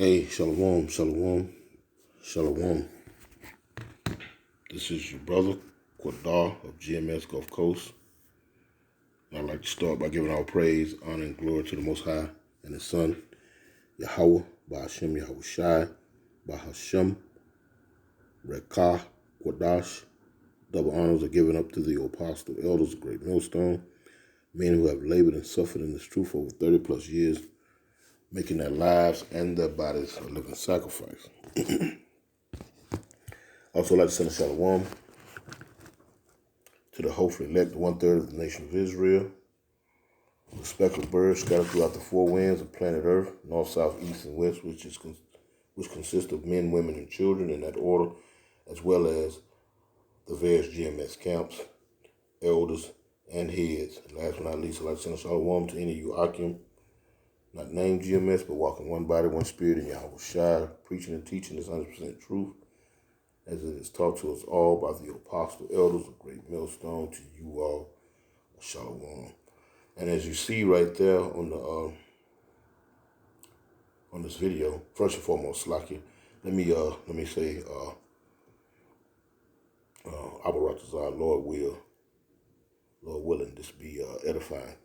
Hey, shalom, shalom, shalom. This is your brother, Quadar of GMS Gulf Coast. I'd like to start by giving all praise, honor, and glory to the Most High and His Son, Yahweh, Ba'ashem Yahushai, Ba'ashem, Rekah, Quadash. Double honors are given up to the apostle elders of Great Millstone, men who have labored and suffered in this truth for over 30 plus years, making their lives and their bodies a living sacrifice. Also like to send a shalom to the hopefully elect 1/3 of the nation of Israel, the speckled birds scattered throughout the four winds of planet Earth, north, south, east, and west, which consist of men, women, and children in that order, as well as the various GMS camps, elders, and heads. And last but not least, I'd like to send a shalom to any of you Akim, not named GMS, but walking one body, one spirit in Yahweh Shai, preaching and teaching this 100% truth, as it is taught to us all by the apostle elders of Great Millstone. To you all, shalom. And as you see right there on this video, first and foremost, Slaki, let me say, Abaratazar, Lord willing, this be edifying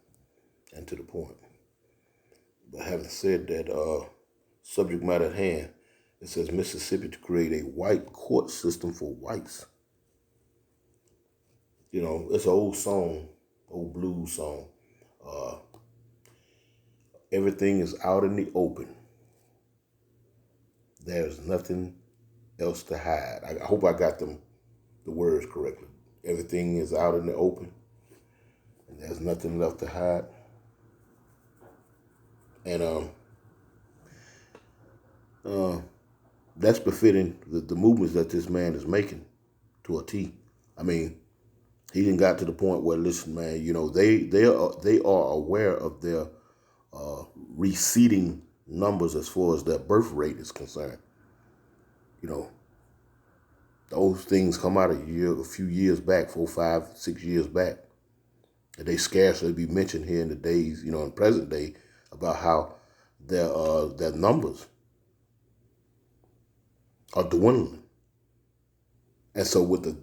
and to the point. But having said that, subject matter at hand, it says Mississippi to create a white court system for whites. You know, it's an old song, old blues song. Everything is out in the open. There's nothing else to hide. I hope I got the words correctly. Everything is out in the open, and there's nothing left to hide. And that's befitting the movements that this man is making to a T. I mean, he even got to the point where, listen, man, you know, they are aware of their receding numbers as far as their birth rate is concerned. You know, those things come out a few years back, 4, 5, 6 years back. And they scarcely be mentioned here in the days, you know, in present day, about how their numbers are dwindling. And so with the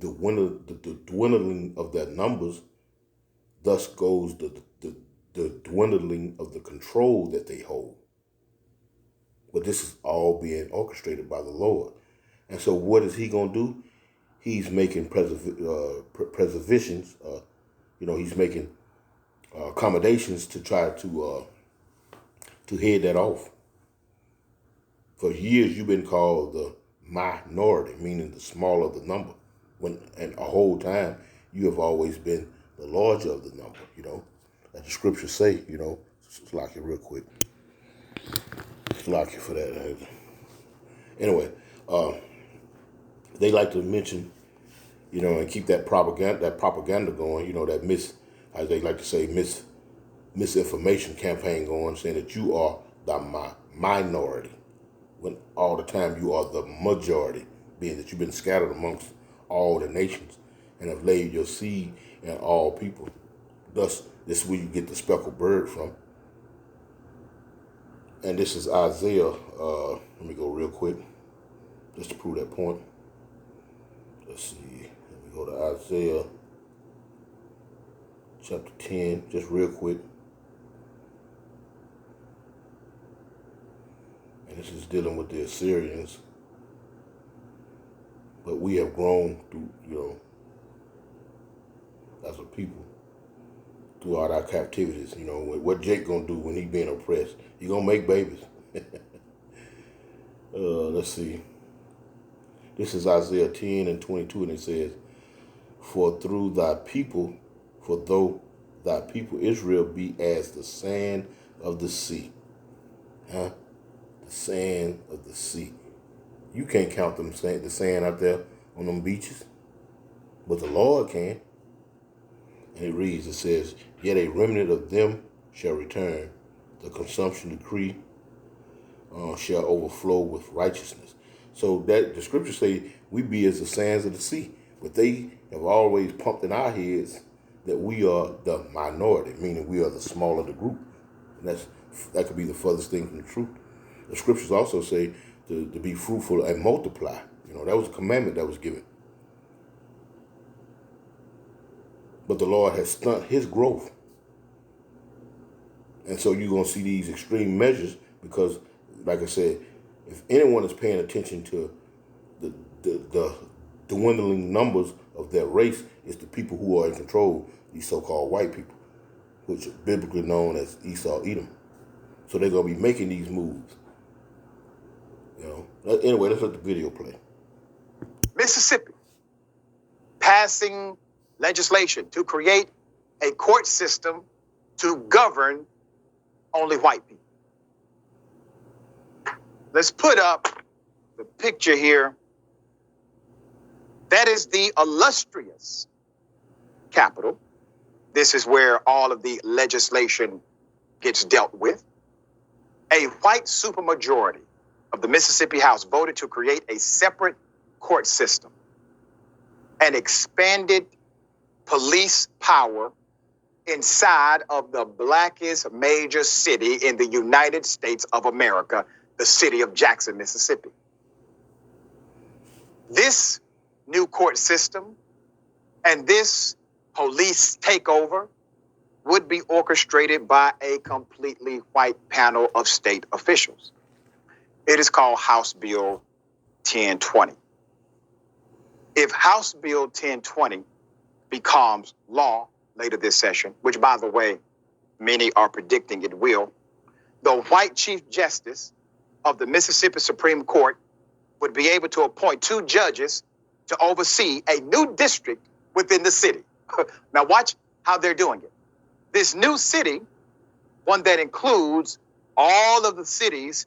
dwindling of their numbers, thus goes the dwindling of the control that they hold. But this is all being orchestrated by the Lord. And so what is he going to do? He's making preservations, you know, he's making accommodations to try to head that off. For years, you've been called the minority, meaning the smaller the number. And a whole time, you have always been the larger of the number, you know. As the scriptures say, you know, it's like it real quick. It's like it for that. Anyway, they like to mention, you know, and keep that propaganda going, you know, as they like to say, misinformation campaign going, saying that you are the minority, when all the time you are the majority, being that you've been scattered amongst all the nations and have laid your seed in all people. Thus, this is where you get the speckled bird from. And this is Isaiah. Let me go real quick, just to prove that point. Let's see. Let me go to Isaiah chapter 10, just real quick. And this is dealing with the Assyrians. But we have grown through, you know, as a people throughout our captivities. You know, what Jake gonna do when he being oppressed? He gonna make babies. Let's see. This is Isaiah 10 and 22, and it says, For though thy people Israel be as the sand of the sea. The sand of the sea. You can't count the sand out there on them beaches, but the Lord can. And it reads, it says, Yet a remnant of them shall return. The consumption decree shall overflow with righteousness. So that the scriptures say we be as the sands of the sea. But they have always pumped in our heads that we are the minority, meaning we are the smaller of the group. And that could be the furthest thing from the truth. The scriptures also say to be fruitful and multiply. That was a commandment that was given. But the Lord has stunted his growth. And so you're going to see these extreme measures because, like I said, if anyone is paying attention to the dwindling numbers of their race, it's the people who are in control, these so-called white people, which are biblically known as Esau, Edom. So they're going to be making these moves. Anyway, let's let the video play. Mississippi passing legislation to create a court system to govern only white people. Let's put up the picture here. That is the illustrious Capitol. This is where all of the legislation gets dealt with. A white supermajority of the Mississippi House voted to create a separate court system, an expanded police power inside of the blackest major city in the United States of America, the city of Jackson, Mississippi. This new court system and this police takeover would be orchestrated by a completely white panel of state officials. It is called House Bill 1020. If House Bill 1020 becomes law later this session, which, by the way, many are predicting it will, the white Chief Justice of the Mississippi Supreme Court would be able to appoint 2 judges to oversee a new district within the city. Now watch how they're doing it. This new city, one that includes all of the city's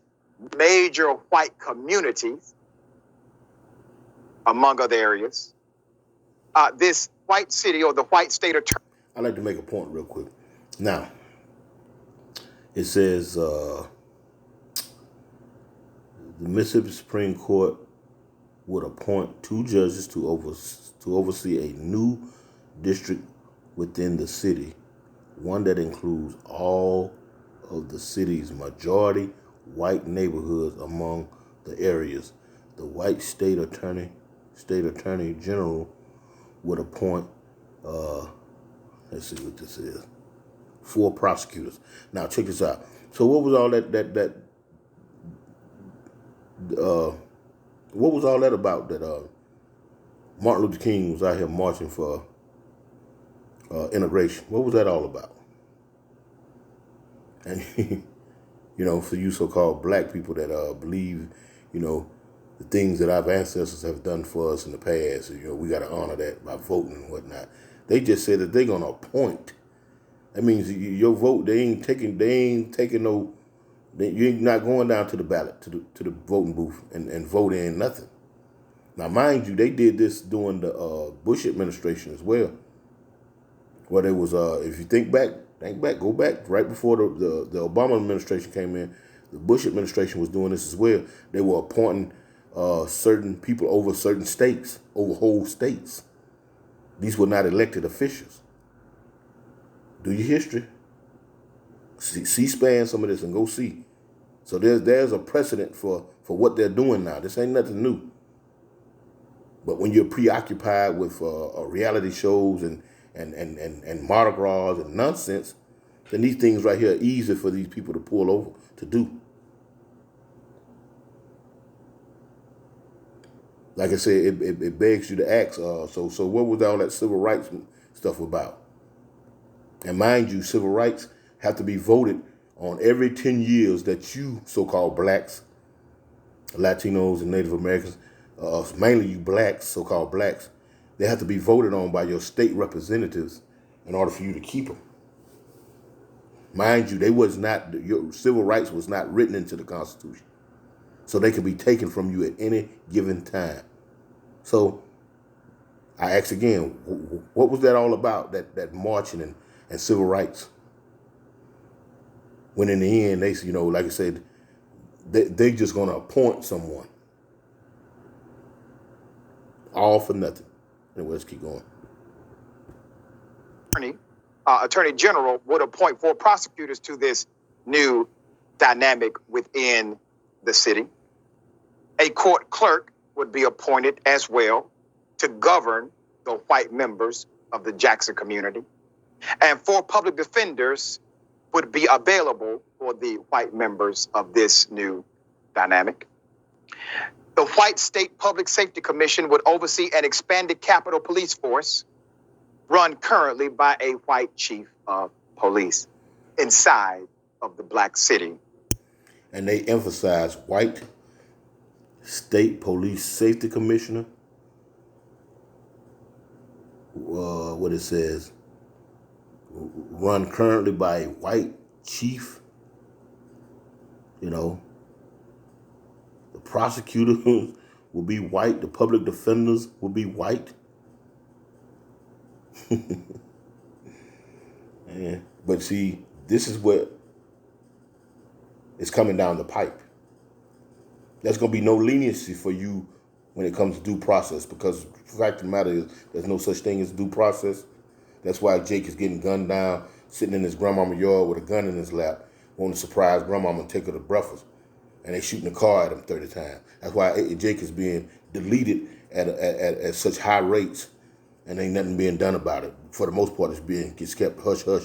major white communities, among other areas, this white city or the white state attorney. I'd like to make a point real quick. Now, it says the Mississippi Supreme Court would appoint 2 judges to oversee a new district within the city, one that includes all of the city's majority white neighborhoods among the areas. The white state attorney general would appoint let's see what this is, 4 prosecutors. Now check this out. So what was all what was all that about, that Martin Luther King was out here marching for integration? What was that all about? And for you so-called black people that believe, the things that our ancestors have done for us in the past, we got to honor that by voting and whatnot. They just said that they're gonna appoint. That means your vote, they ain't taking no. You're not going down to the ballot, to the voting booth and vote in nothing. Now, mind you, they did this during the Bush administration as well, where there was if you think back, go back right before the Obama administration came in. The Bush administration was doing this as well. They were appointing certain people over certain states, over whole states. These were not elected officials. Do your history. C-SPAN some of this and go see. So there's a precedent for what they're doing now. This ain't nothing new. But when you're preoccupied with reality shows and Mardi Gras and nonsense, then these things right here are easy for these people to pull over to do. Like I said, it begs you to ask, so what was all that civil rights stuff about? And mind you, civil rights have to be voted on every 10 years that you so-called blacks, Latinos, and Native Americans, mainly you blacks, so-called blacks, they have to be voted on by your state representatives in order for you to keep them. Mind you, your civil rights was not written into the Constitution. So they could be taken from you at any given time. So I ask again, what was that all about, that marching and civil rights? When in the end, they, like I said, they just going to appoint someone. All for nothing. Anyway, let's keep going. Attorney General would appoint 4 prosecutors to this new dynamic within the city. A court clerk would be appointed as well to govern the white members of the Jackson community. And 4 public defenders would be available for the white members of this new dynamic. The White State Public Safety Commission would oversee an expanded Capitol Police Force run currently by a white chief of police inside of the Black city. And they emphasize White State Police Safety Commissioner. What it says, run currently by a white chief. You know, the prosecutor will be white. The public defenders will be white. Yeah. But see, this is what is coming down the pipe. There's going to be no leniency for you when it comes to due process, because the fact of the matter is there's no such thing as due process. That's why Jake is getting gunned down, sitting in his grandmama's yard with a gun in his lap, wanting to surprise grandmama and take her to breakfast. And they shooting the car at him 30 times. That's why Jake is being deleted at such high rates, and ain't nothing being done about it. For the most part, gets kept hush-hush.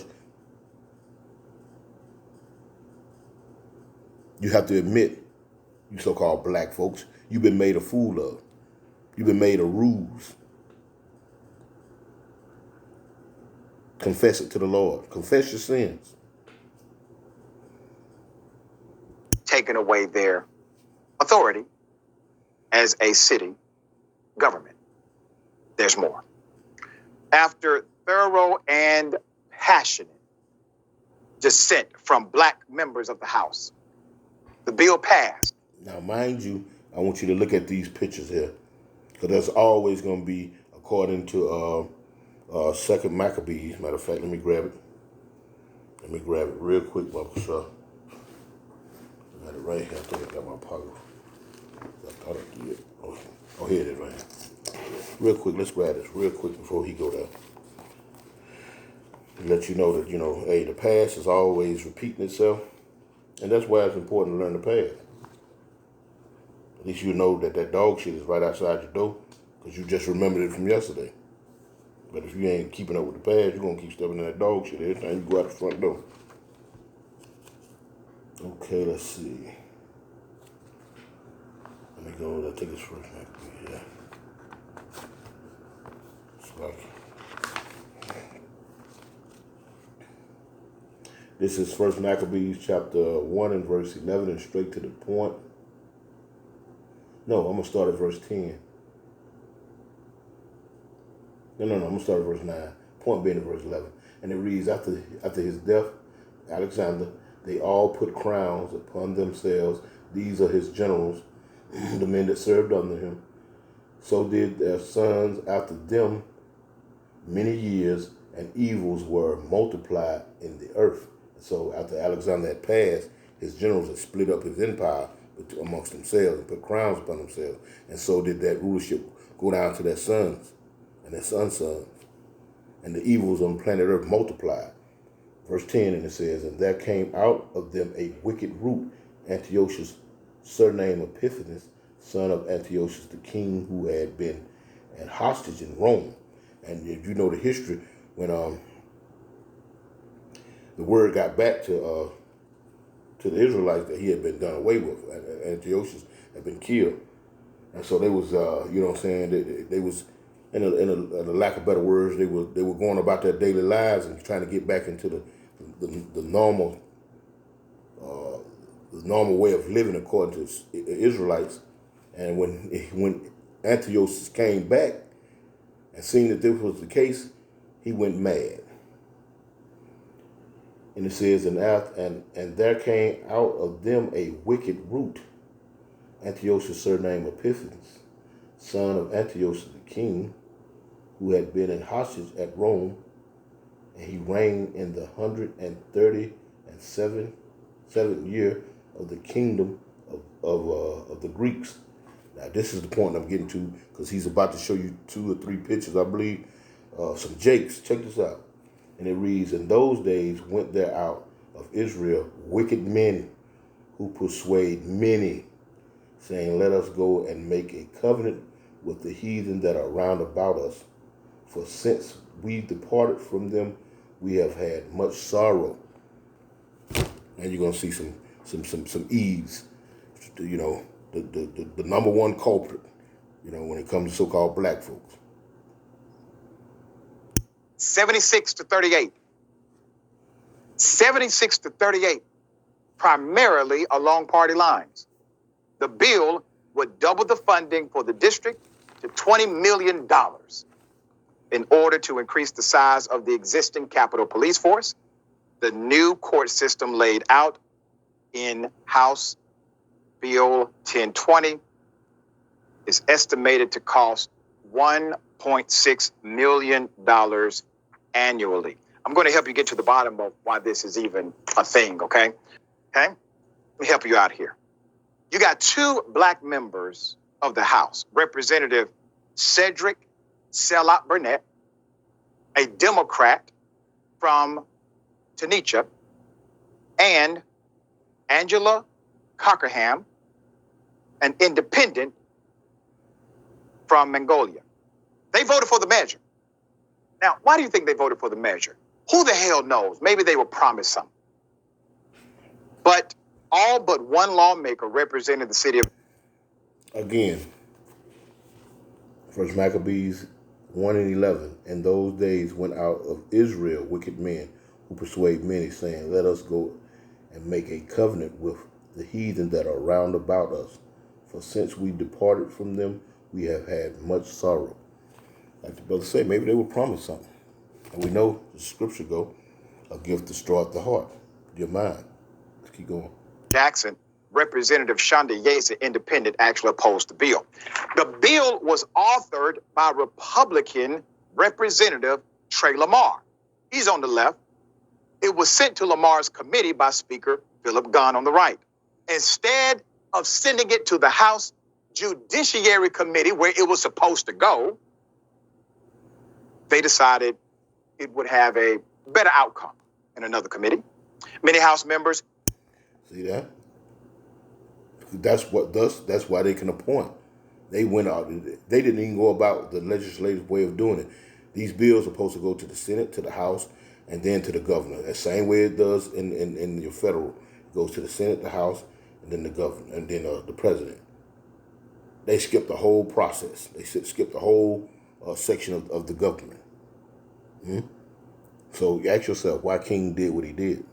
You have to admit, you so-called black folks, you've been made a fool of. You've been made a ruse. Confess it to the Lord. Confess your sins. Taking away their authority as a city government. There's more. After thorough and passionate dissent from Black members of the House, the bill passed. Now, mind you, I want you to look at these pictures here, because there's always going to be, according to Second Maccabees. Matter of fact, let me grab it. Let me grab it real quick, Bubba Shaw. I got it right here. I think I got my pocket. I thought I did. Oh, here it is right here. Real quick, let's grab this real quick before he go down. To let you know that, hey, the past is always repeating itself. And that's why it's important to learn the past. At least you know that dog shit is right outside your door, because you just remembered it from yesterday. But if you ain't keeping up with the past, you're going to keep stepping in that dog shit every time you go out the front door. Okay, let's see. Let me go. I think it's first. Yeah. This is First Maccabees chapter 1 and verse 11, and straight to the point. No, I'm going to start at verse 10. No, I'm going to start at verse 9. Point being at verse 11. And it reads, after his death, Alexander, they all put crowns upon themselves. These are his generals, the men that served under him. So did their sons after them many years, and evils were multiplied in the earth. So after Alexander had passed, his generals had split up his empire amongst themselves and put crowns upon themselves. And so did that rulership go down to their sons and their sons' sons. And the evils on planet earth multiplied. Verse 10, and it says, and there came out of them a wicked root, Antiochus, surname Epiphanes, son of Antiochus the king, who had been an hostage in Rome. And if you know the history, when the word got back to the Israelites that he had been done away with, Antiochus had been killed, and so they was, you know what I'm saying, they was, in a lack of better words, they were going about their daily lives and trying to get back into the normal way of living according to Israelites. And when Antiochus came back and seen that this was the case, he went mad. And it says, and there came out of them a wicked root, Antiochus surname Epiphanes, son of Antiochus the king, who had been in hostage at Rome, and he reigned in the 137th year of the kingdom of the Greeks. Now this is the point I'm getting to, because he's about to show you 2 or 3 pictures, I believe, some jakes. Check this out. And it reads, in those days went there out of Israel wicked men who persuade many saying, let us go and make a covenant with the heathen that are round about us. For since we departed from them, we have had much sorrow. And you're gonna see some ease. You know, the number one culprit, you know, when it comes to so-called black folks. 76 to 38. 76 to 38, primarily along party lines. The bill would double the funding for the district to $20 million in order to increase the size of the existing Capitol Police Force. The new court system laid out in House Bill 1020 is estimated to cost $1.6 million annually. I'm going to help you get to the bottom of why this is even a thing, okay? Okay? Let me help you out here. You got two black members of the House, Representative Cedric Selot Burnett, a Democrat from Tunisia, and Angela Cockerham, an independent from Mongolia. They voted for the measure. Now, why do you think they voted for the measure? Who the hell knows? Maybe they were promised something. But all but one lawmaker represented the city of... Again, First Maccabees 1:11. In those days went out of Israel wicked men who persuade many, saying, let us go and make a covenant with the heathen that are round about us. For since we departed from them, we have had much sorrow. Like the brother said, maybe they were promised something. And we know the scripture go, a gift destroyeth the heart, your mind. Let's keep going. Jackson, Representative Shonda Yates, an independent, actually opposed the bill. The bill was authored by Republican Representative Trey Lamar. He's on the left. It was sent to Lamar's committee by Speaker Philip Gunn on the right. Instead of sending it to the House Judiciary Committee, where it was supposed to go, they decided it would have a better outcome in another committee. Many House members... See that? That's why they can appoint. They went out. They didn't even go about the legislative way of doing it. These bills are supposed to go to the Senate, to the House, and then to the governor. The same way it does in your federal. It goes to the Senate, the House, and then the governor, and then the president. They skipped the whole process. They skipped the whole section of the government. So you ask yourself why King did what he did.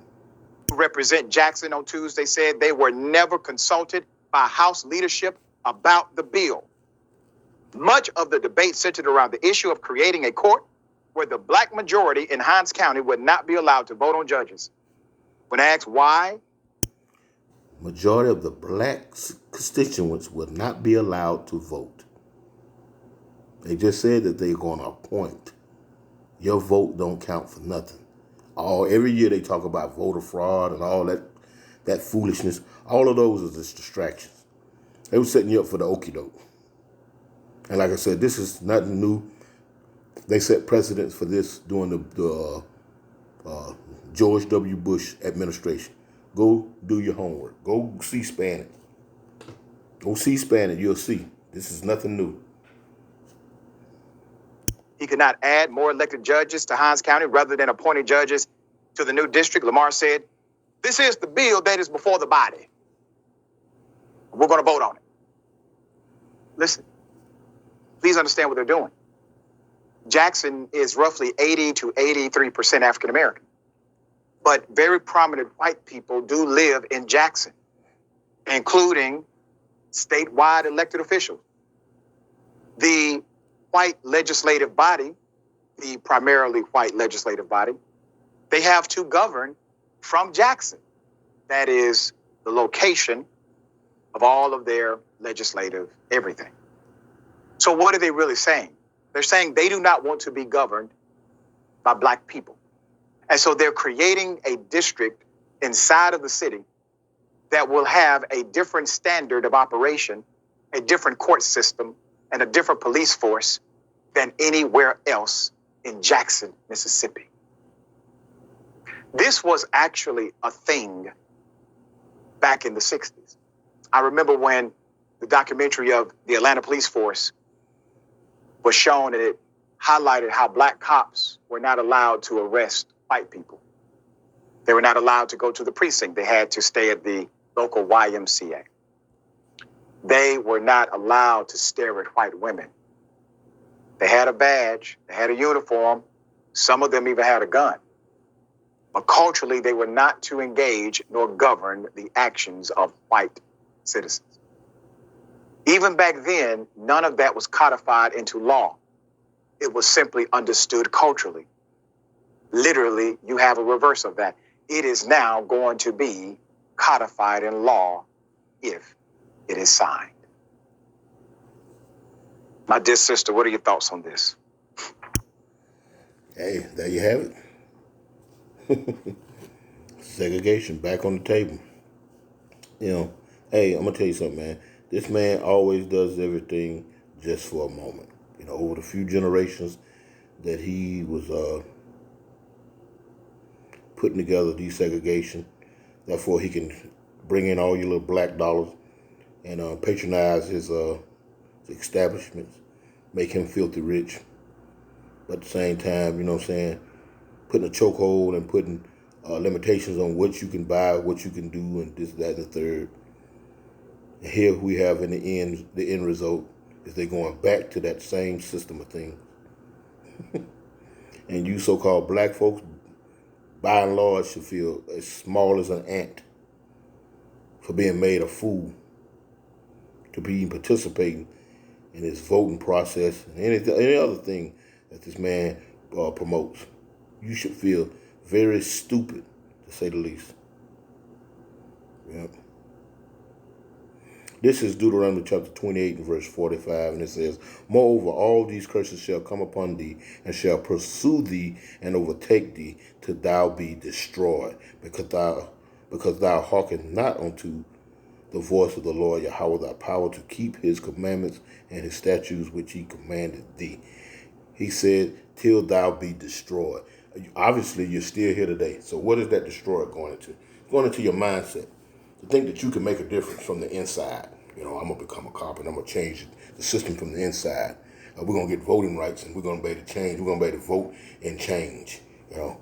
Represent Jackson on Tuesday said they were never consulted by House leadership about the bill. Much of the debate centered around the issue of creating a court where the black majority in Hinds County would not be allowed to vote on judges. When asked why, majority of the black constituents would not be allowed to vote. They just said that they're going to appoint. Your vote don't count for nothing. Every year they talk about voter fraud and all that foolishness. All of those are just distractions. They were setting you up for the okie doke. And like I said, this is nothing new. They set precedents for this during the George W. Bush administration. Go do your homework. Go C-SPAN it. Go C-SPAN it. You'll see. This is nothing new. he could not add more elected judges to Hinds County rather than appointing judges to the new district. Lamar said, "This is the bill that is before the body. We're going to vote on it." Listen, please understand what they're doing. Jackson is roughly 80 to 83% African American, but very prominent white people do live in Jackson, including statewide elected officials. The white legislative body, the primarily white legislative body, they have to govern from Jackson. That is the location of all of their legislative everything. So what are they really saying? They're saying they do not want to be governed by black people. And so they're creating a district inside of the city that will have a different standard of operation, a different court system, and a different police force than anywhere else in Jackson, Mississippi. This was actually a thing back in the 60s. I remember when the documentary of the Atlanta Police Force was shown, and it highlighted how black cops were not allowed to arrest white people. They were not allowed to go to the precinct. They had to stay at the local YMCA. They were not allowed to stare at white women. They had a badge, they had a uniform, some of them even had a gun. But culturally, they were not to engage nor govern the actions of white citizens. Even back then, none of that was codified into law. It was simply understood culturally. Literally, you have a reverse of that. It is now going to be codified in law if it is signed. My dear sister, what are your thoughts on this? Hey, there you have it. Segregation back on the table. You know, hey, I'm gonna tell you something, man. This man always does everything just for a moment. You know, over the few generations that he was putting together desegregation, therefore he can bring in all your little black dollars and patronize his establishments, make him filthy rich. But at the same time, you know what I'm saying, putting a chokehold and putting limitations on what you can buy, what you can do, and this, that, and the third. And here we have in the end result is they're going back to that same system of things. And you so-called black folks, by and large, should feel as small as an ant for being made a fool, to be participating in this voting process and any other thing that this man promotes. You should feel very stupid, to say the least. Yep. This is Deuteronomy chapter 28 and verse 45, and it says, Moreover, all these curses shall come upon thee, and shall pursue thee, and overtake thee, till thou be destroyed, because thou hearken not unto the voice of the Lord Yahweh thy power to keep his commandments and his statutes which he commanded thee. He said, till thou be destroyed. Obviously, you're still here today. So what is that destroyed going into? It's going into your mindset. To think that you can make a difference from the inside. You know, I'm going to become a cop and I'm going to change the system from the inside. We're going to get voting rights and we're going to be able to change. We're going to be able to vote and change. You know,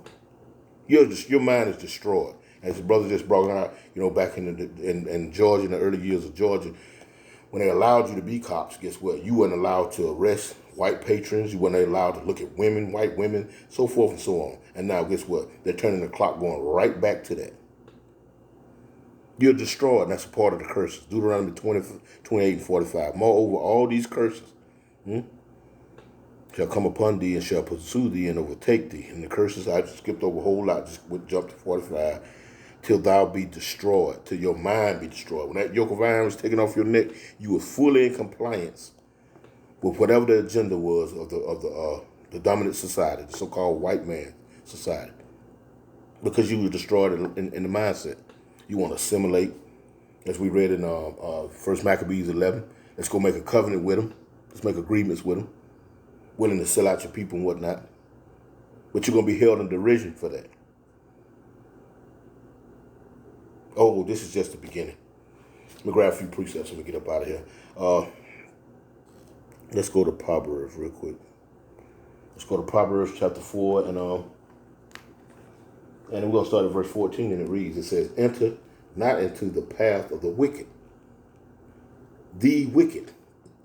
your mind is destroyed. As the brother just brought out, you know, back in Georgia, in the early years of Georgia, when they allowed you to be cops, guess what? You weren't allowed to arrest white patrons. You weren't allowed to look at women, white women, so forth and so on. And now, guess what? They're turning the clock going right back to that. You're destroyed, and that's a part of the curses. Deuteronomy 28 and 45. Moreover, all these curses shall come upon thee and shall pursue thee and overtake thee. And the curses, I just skipped over a whole lot, just jumped to 45. Till thou be destroyed, till your mind be destroyed. When that yoke of iron was taken off your neck, you were fully in compliance with whatever the agenda was of the dominant society, the so-called white man society, because you were destroyed in the mindset. You want to assimilate, as we read in 1 Maccabees 11. Let's go make a covenant with them. Let's make agreements with them. Willing to sell out your people and whatnot. But you're going to be held in derision for that. Oh, this is just the beginning. Let me grab a few precepts and we get up out of here. Let's go to Proverbs real quick. Let's go to Proverbs chapter 4 and we're going to start at verse 14, and it reads, it says, Enter not into the path of the wicked. The wicked.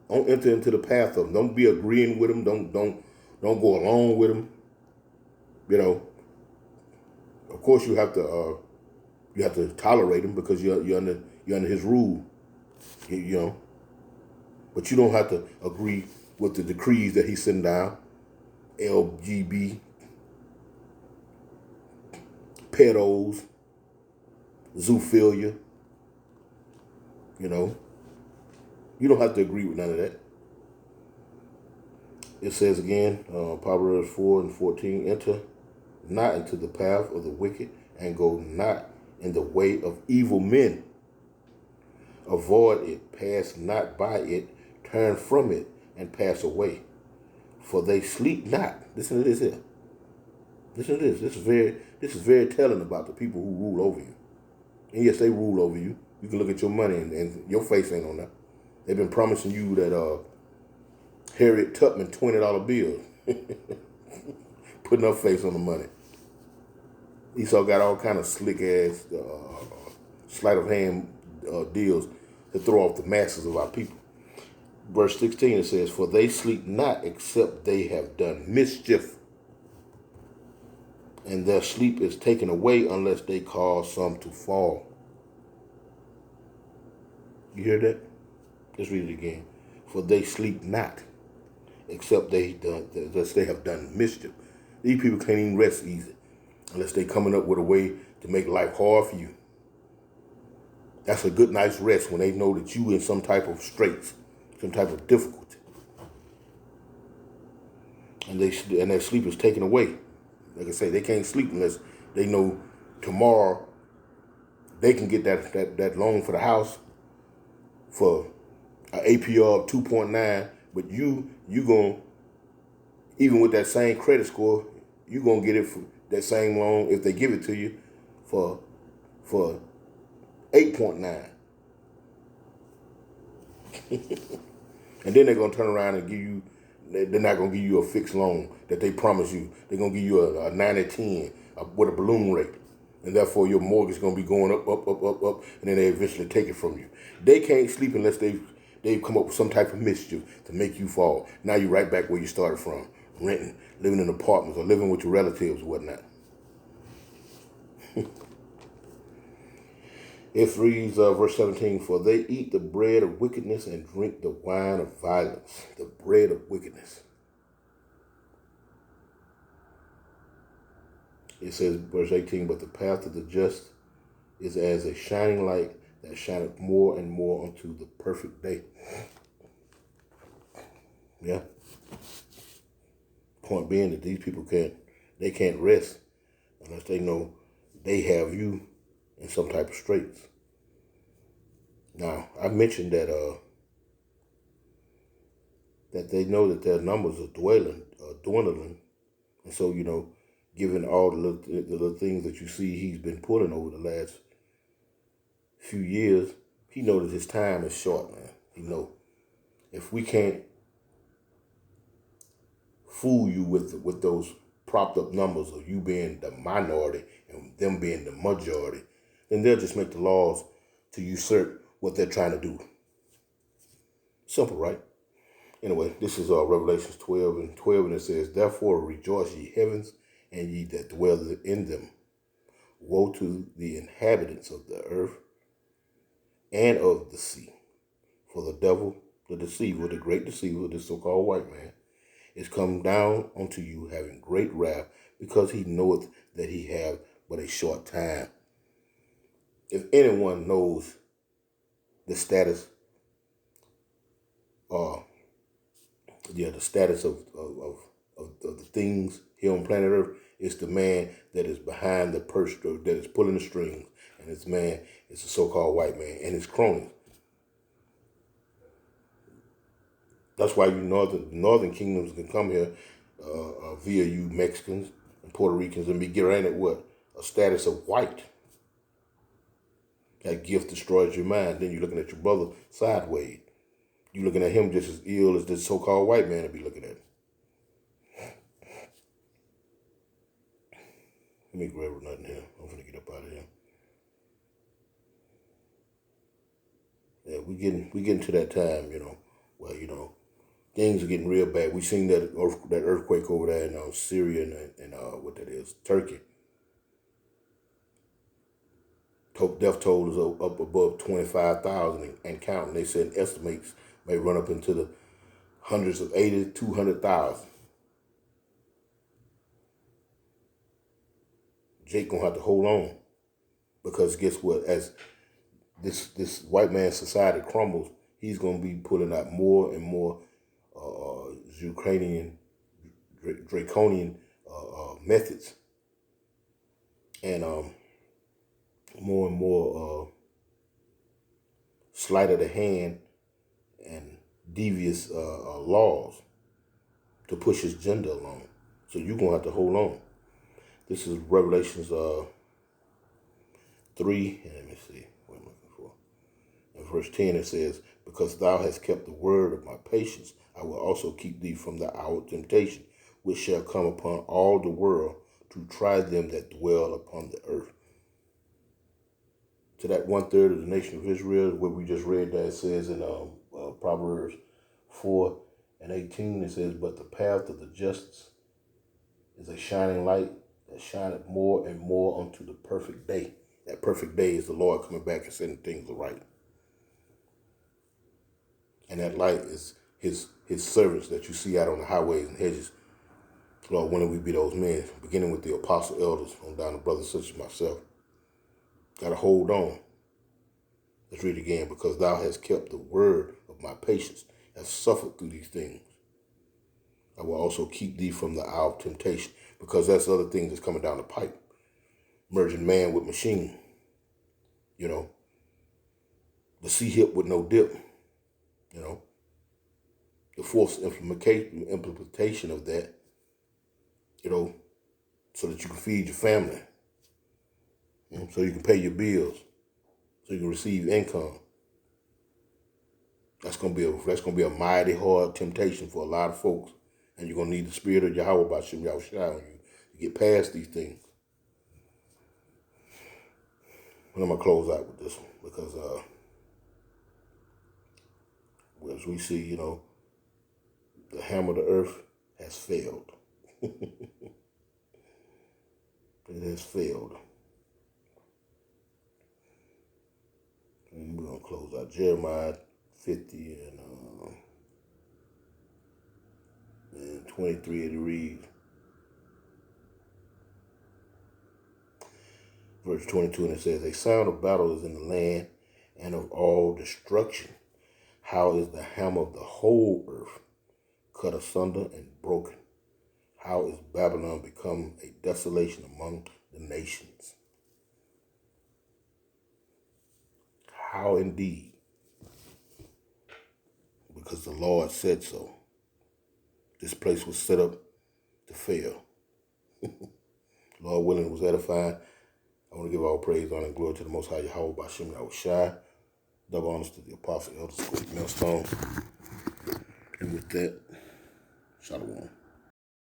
Don't enter into the path of them. Don't be agreeing with them. Don't go along with them. You know, of course you have to tolerate him because you're under his rule. You know, but you don't have to agree with the decrees that he's sending down. LGB, pedos, zoophilia. You know, you don't have to agree with none of that. It says again, Proverbs 4 and 14, Enter not into the path of the wicked, and go not in the way of evil men. Avoid it, pass not by it, turn from it, and pass away. For they sleep not. Listen to this here. Listen to this. This is very telling about the people who rule over you. And yes, they rule over you. You can look at your money and your face ain't on that. They've been promising you that Harriet Tubman $20 bills, putting her face on the money. Esau got all kind of slick ass, sleight of hand deals to throw off the masses of our people. Verse 16 it says, "For they sleep not except they have done mischief, and their sleep is taken away unless they cause some to fall." You hear that? Let's read it again. "For they sleep not except they have done mischief." These people can't even rest easy unless they coming up with a way to make life hard for you. That's a good night's rest when they know that you in some type of straits, some type of difficulty. And their sleep is taken away. Like I say, they can't sleep unless they know tomorrow they can get that loan for the house for an APR of 2.9, but you gonna, even with that same credit score, you gonna get it for that same loan if they give it to you for 8.9. And then they're gonna turn around and give you, they're not gonna give you a fixed loan that they promise you. They're gonna give you a 90-10 with a balloon rate. And therefore your mortgage is gonna be going up, and then they eventually take it from you. They can't sleep unless they've come up with some type of mischief to make you fall. Now you're right back where you started from, renting, living in apartments, or living with your relatives or whatnot. It reads, verse 17, "For they eat the bread of wickedness and drink the wine of violence." The bread of wickedness. It says, verse 18, "But the path of the just is as a shining light that shineth more and more unto the perfect day." Yeah. Point being that these people can't rest unless they know they have you in some type of straits. Now, I mentioned that that they know that their numbers are dwindling, and so given all the little things that you see he's been pulling over the last few years, he knows that his time is short, man. He know if we can't fool you with those propped up numbers of you being the minority and them being the majority, then they'll just make the laws to usurp what they're trying to do. Simple, right? Anyway, this is Revelations 12:12, and it says, "Therefore rejoice, ye heavens, and ye that dwell in them. Woe to the inhabitants of the earth and of the sea. For the devil, the deceiver, the great deceiver, the so-called white man, is come down unto you, having great wrath, because he knoweth that he have but a short time." If anyone knows the status, the status of the things here on planet Earth, it's the man that is behind the purse string, that is pulling the strings, and this man is the so-called white man and his cronies. That's why you northern kingdoms can come here via you Mexicans and Puerto Ricans and be granted what? A status of white. That gift destroys your mind. Then you're looking at your brother sideways. You're looking at him just as ill as this so-called white man to be looking at him. Let me grab nothing here. I'm gonna get up out of here. Yeah, we getting to that time, where things are getting real bad. We seen that earthquake over there in Syria and what that is, Turkey. Death toll is up above 25,000 and counting. They said estimates may run up into the hundreds of 80, 200,000. Jake gonna have to hold on, because guess what? As this white man society crumbles, he's gonna be pulling out more and more draconian methods, and more and more sleight of the hand and devious laws to push his agenda along. So you're gonna have to hold on. This is Revelations 3, and let me see what I'm looking for. In verse 10, it says, because thou hast kept the word of my patience, I will also keep thee from the hour of temptation, which shall come upon all the world to try them that dwell upon the earth. To that 1/3 of the nation of Israel, where we just read that, it says in Proverbs 4:18, it says, but the path of the just is a shining light that shineth more and more unto the perfect day. That perfect day is the Lord coming back and setting things right. And that light is his servants that you see out on the highways and hedges. Lord, when will we be those men? Beginning with the apostle elders on down to brothers such as myself. Got to hold on. Let's read it again. Because thou hast kept the word of my patience, hast suffered through these things, I will also keep thee from the hour of temptation. Because that's the other thing that's coming down the pipe. Merging man with machine. You know. The C-hip with no dip. You know. The forced implementation of that. You know. So that you can feed your family. So you can pay your bills. So you can receive income. That's gonna be a mighty hard temptation for a lot of folks. And you're gonna need the spirit of Yahweh B'Shem Yahushua on you to get past these things. But I'm gonna close out with this one because as we see, you know, the hammer of the earth has failed. It has failed. And we're gonna close out Jeremiah 50 and 23. It reads, verse 22, and it says, a sound of battle is in the land and of all destruction. How is the hammer of the whole earth cut asunder and broken? How is Babylon become a desolation among the nations? How indeed? Because the Lord said so. This place was set up to fail. Lord willing, it was edifying. I want to give all praise, honor, and glory to the Most High Yahweh B'Shem Yahushua. Double honors to the apostle, elders, great millstone. And with that, shalom.